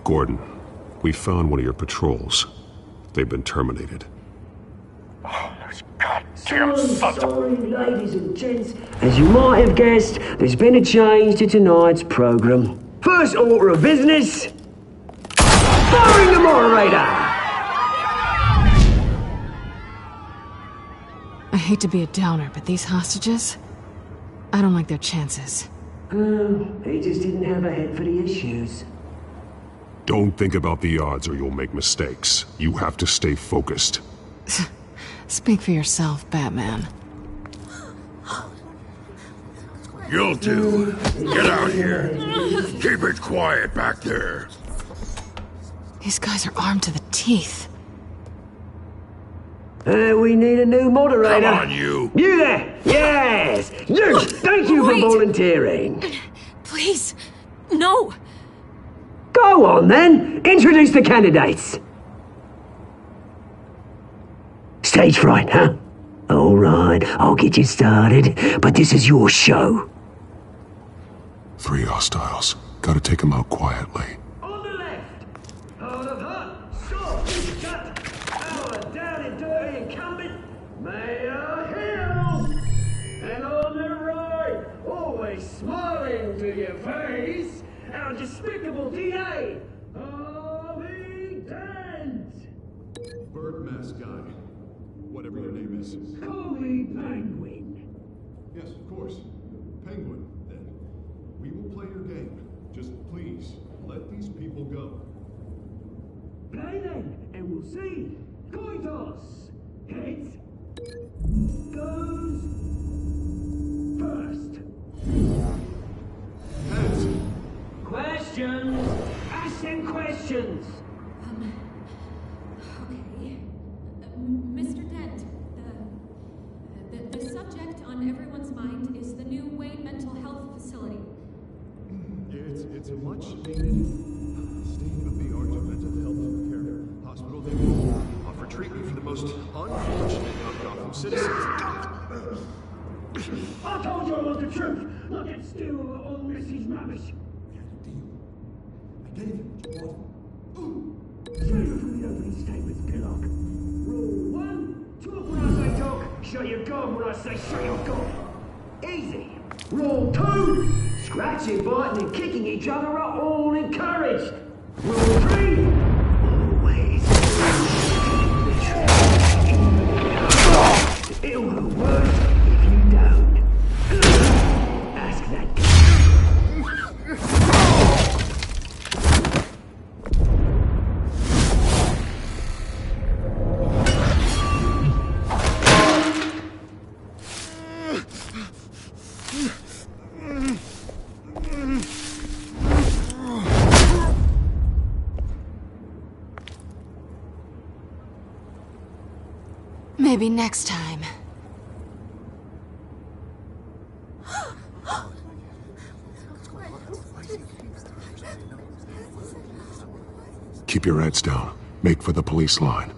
Gordon, we found one of your patrols. They've been terminated. Goddamn sorry, ladies and gents. As you might have guessed, there's been a change to tonight's program. First order of business, firing the moderator! I hate to be a downer, but these hostages? I don't like their chances. He just didn't have a head for the issues. Don't think about the odds or you'll make mistakes. You have to stay focused. Speak for yourself, Batman. You'll do. Get out here. Keep it quiet back there. These guys are armed to the teeth. We need a new moderator. Come on, you. You there! Yes! You! Thank you for volunteering. Please, no. Go on, then. Introduce the candidates. Stage fright, huh? All right, I'll get you started, but this is your show. 3 hostiles. Gotta take them out quietly. On the left, hard of heart, short, shut, our down and dirty incumbent, Mayor Hill. And on the right, always smiling to your face, our despicable DA, Harvey Dent. Bird mask guy. Whatever your name is. Call me Penguin. Yes, of course. Penguin, then. We will play your game. Just please, let these people go. Play then, and we'll see. Coin toss. Heads goes first. Heads. Questions. Ask them questions. Okay. Mr. Dent, the subject on everyone's mind is the new Wayne Mental Health Facility. It's a much needed state-of-the-art mental health care hospital that will offer treatment for the most unfortunate of Gotham citizens. I told you I want the truth. Look, it's still all Mrs. Rubbish. I gave him what you wanted. Save it from the opening statements, Pillock. Rule 1, talk when I say talk, shut your gob when I say shut your gob. Easy. Rule 2, scratching, biting and kicking each other are all encouraged. Rule 3, always it will work if you don't. Ask that guy. Maybe next time. Keep your heads down. Make for the police line.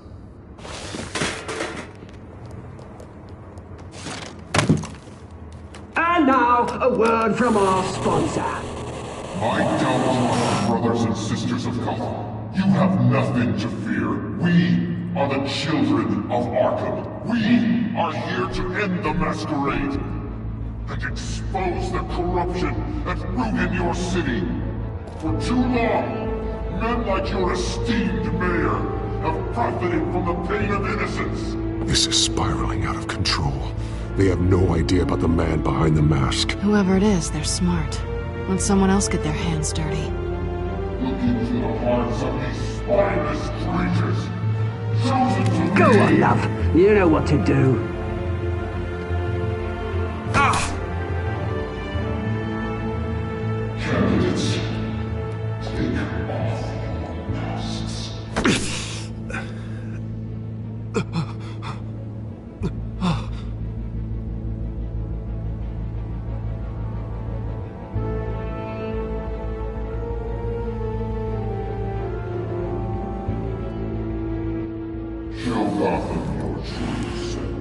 And now, a word from our sponsor. My Telltale brothers and sisters of Gotham, you have nothing to fear. We are the children of Arkham. We are here to end the masquerade and expose the corruption that ruin your city. For too long, men like your esteemed mayor have profited from the pain of innocence. This is spiraling out of control. They have no idea about the man behind the mask. Whoever it is, they're smart. Let someone else get their hands dirty. Look into the hearts of these spineless creatures. Chosen to Go lead. on, love. You know what to do. Candidates, take off your masks. Show Gotham your true self.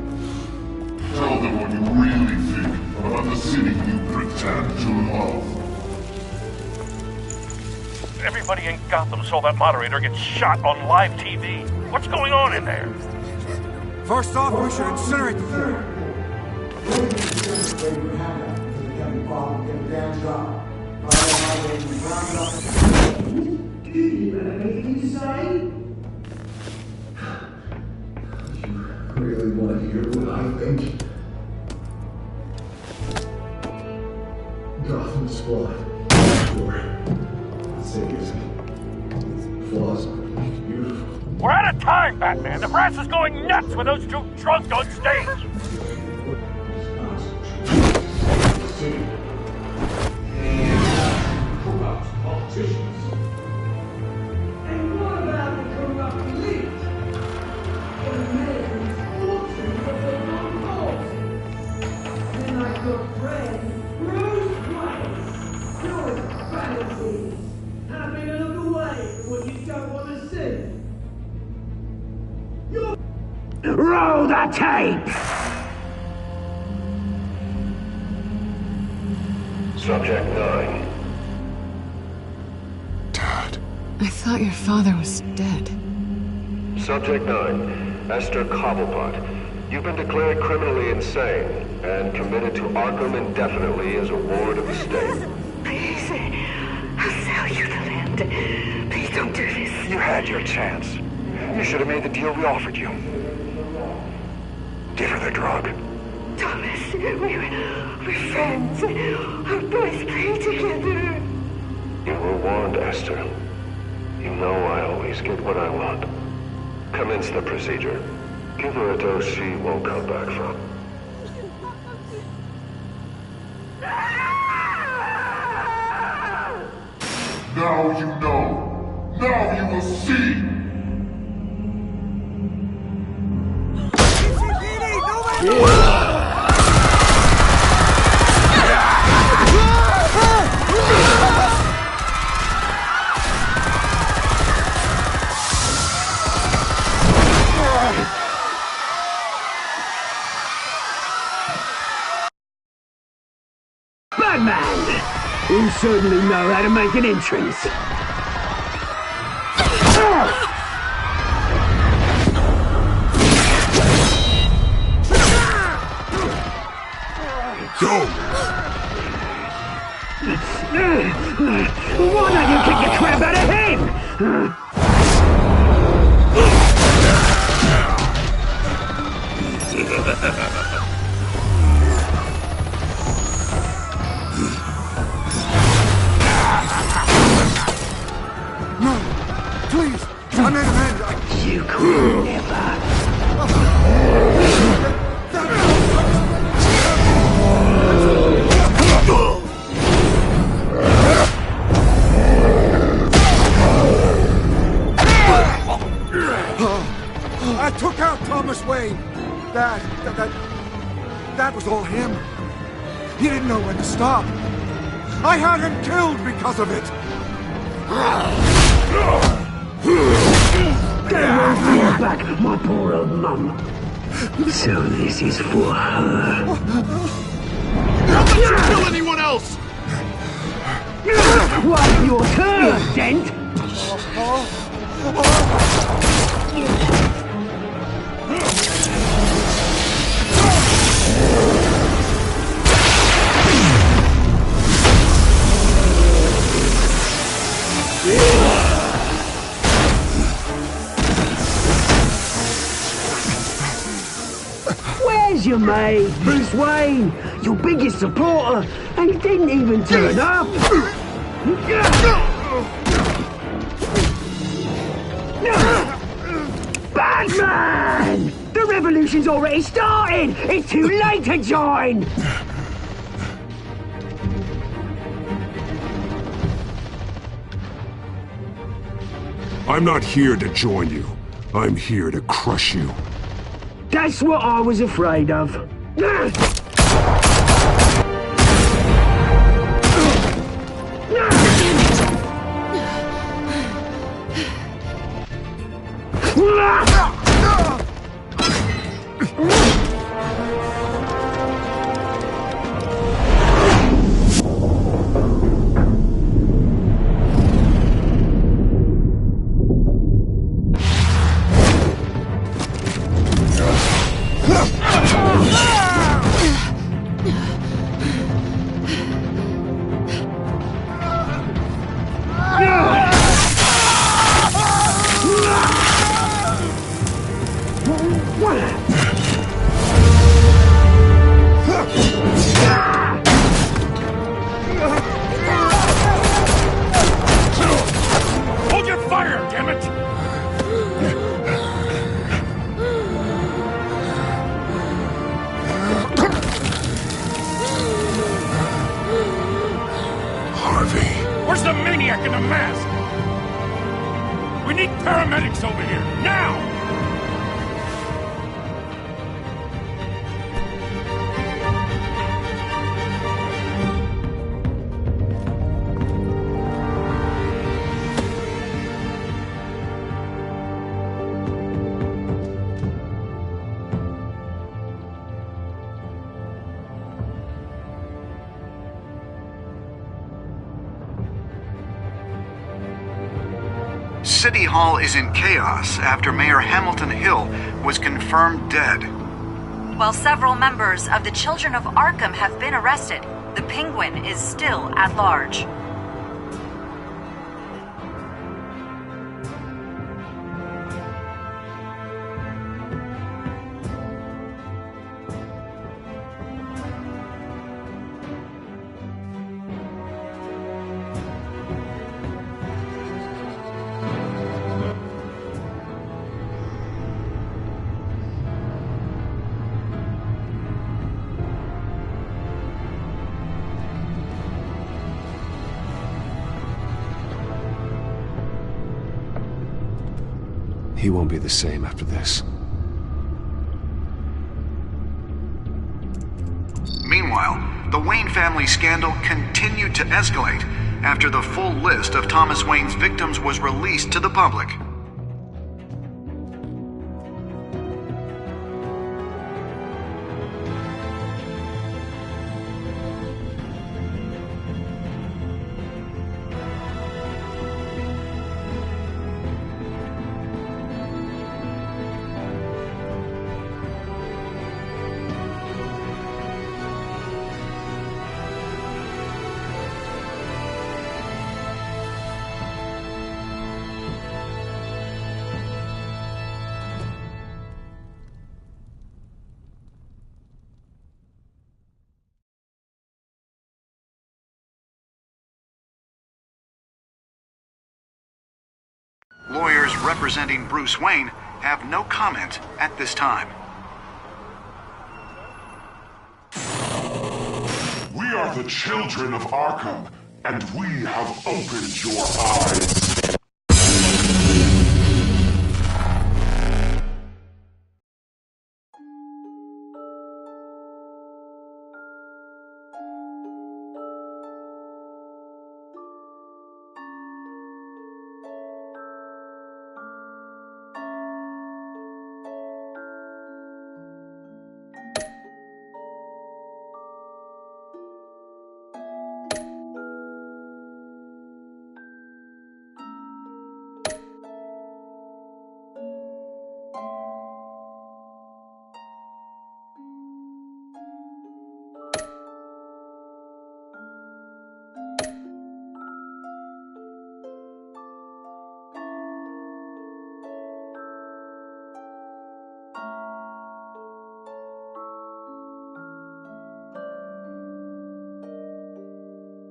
Tell them what you really think about the city you pretend to love. Everybody in Gotham saw that moderator get shot on live TV. What's going on in there? First off, we should incinerate the theater. Really want to hear what I think? Gotham Squad. Sure. Say it. Flaws make it beautiful. We're out of time, Batman. The brass is going nuts with those two drunks on stage. Corrupt politicians. And what about the corrupt elite? The man's fortunes of their own cause. And like your friend, Bruce Wayne, your fantasies have been a look away from what you don't want to see. Roll the tape! Subject 9. I thought your father was dead. Subject 9. Esther Cobblepot. You've been declared criminally insane and committed to Arkham indefinitely as a ward of the state. Please, I'll sell you the land. Please don't do this. You had your chance. You should have made the deal we offered you. Give her the drug. Thomas, we're friends. Our boys play together. You were warned, Esther. You know I always get what I want. Commence the procedure. Give her a dose she won't come back from. Now you know. Now you will see. Batman! You certainly know how to make an entrance. Go! Why don't you kick the crap out of him? No! Please! I made amends! You could never. I took out Thomas Wayne. That was all him. He didn't know when to stop. I had him killed because of it. They won't bring back my poor old mum. So this is for her. Don't let you kill anyone else! What's your turn, Dent? to me, Bruce Wayne, your biggest supporter, and he didn't even turn up. Batman! The revolution's already started! It's too late to join! I'm not here to join you. I'm here to crush you. That's what I was afraid of. Hold your fire, damn it! Harvey. Where's the maniac in the mask? We need paramedics over here, now! City Hall is in chaos after Mayor Hamilton Hill was confirmed dead. While several members of the Children of Arkham have been arrested, the Penguin is still at large. He won't be the same after this. Meanwhile, the Wayne family scandal continued to escalate after the full list of Thomas Wayne's victims was released to the public. Lawyers representing Bruce Wayne have no comment at this time. We are the children of Arkham, and we have opened your eyes.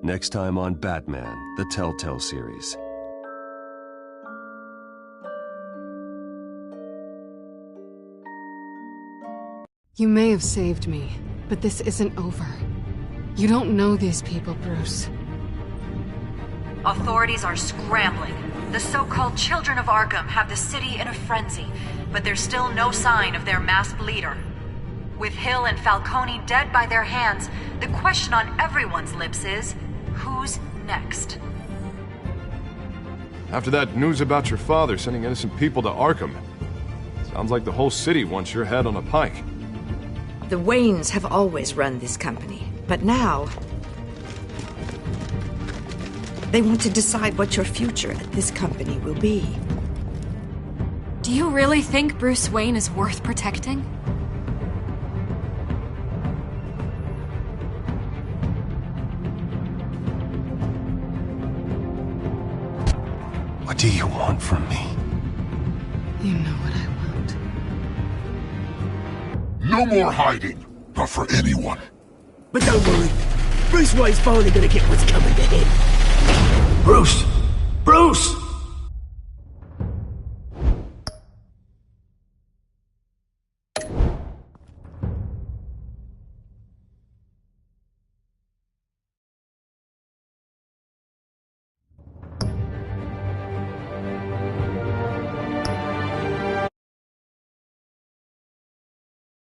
Next time on Batman, the Telltale Series. You may have saved me, but this isn't over. You don't know these people, Bruce. Authorities are scrambling. The so-called Children of Arkham have the city in a frenzy, but there's still no sign of their masked leader. With Hill and Falcone dead by their hands, the question on everyone's lips is, who's next? After that news about your father sending innocent people to Arkham, sounds like the whole city wants your head on a pike. The Waynes have always run this company, but now they want to decide what your future at this company will be. Do you really think Bruce Wayne is worth protecting? What do you want from me? You know what I want. No more hiding, not for anyone. But don't worry, Bruce Wayne's finally gonna get what's coming to him. Bruce! Bruce!